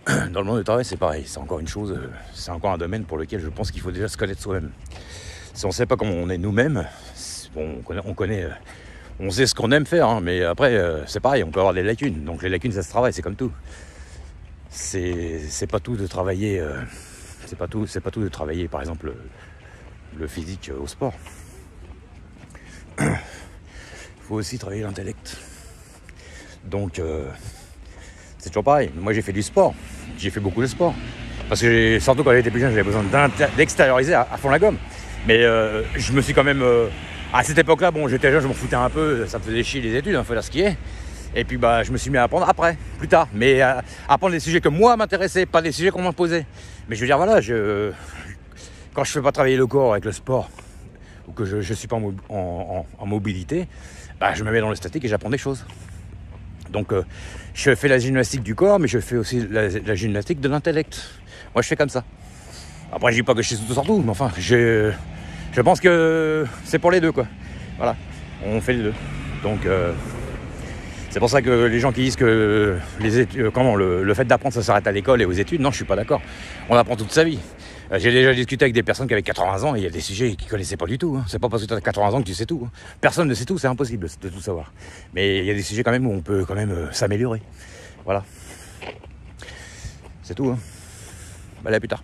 Dans le monde du travail, c'est pareil. C'est encore une chose, c'est encore un domaine pour lequel je pense qu'il faut déjà se connaître soi-même. Si on ne sait pas comment on est nous-mêmes, bon, on sait ce qu'on aime faire, hein, mais après, c'est pareil, on peut avoir des lacunes. Donc les lacunes, ça se travaille, c'est comme tout. C'est pas tout de travailler, c'est pas tout de travailler, par exemple, le physique au sport. Il faut aussi travailler l'intellect. Donc, c'est toujours pareil. Moi, j'ai fait du sport. J'ai fait beaucoup de sport. Parce que, surtout quand j'étais plus jeune, j'avais besoin d'extérioriser à fond la gomme. Mais je me suis quand même... à cette époque-là, bon, j'étais jeune, je m'en foutais un peu. Ça me faisait chier les études, il faut dire ce qui est. Et puis, je me suis mis à apprendre après, plus tard. Mais à apprendre des sujets que moi m'intéressaient, pas des sujets qu'on m'imposait. Mais je veux dire, voilà, quand je ne fais pas travailler le corps avec le sport, ou que je ne suis pas en mobilité, je me mets dans le statique et j'apprends des choses. Donc je fais la gymnastique du corps, mais je fais aussi la gymnastique de l'intellect. Moi je fais comme ça. Après je dis pas que je suis tout sortout, mais enfin je pense que c'est pour les deux quoi. Voilà, on fait les deux. Donc c'est pour ça que les gens qui disent que le fait d'apprendre ça s'arrête à l'école et aux études, non je suis pas d'accord. On apprend toute sa vie. J'ai déjà discuté avec des personnes qui avaient 80 ans et il y a des sujets qu'ils ne connaissaient pas du tout. Hein. C'est pas parce que tu as 80 ans que tu sais tout. Hein. Personne ne sait tout, c'est impossible de tout savoir. Mais il y a des sujets quand même où on peut quand même s'améliorer. Voilà. C'est tout. Hein. Allez, à plus tard.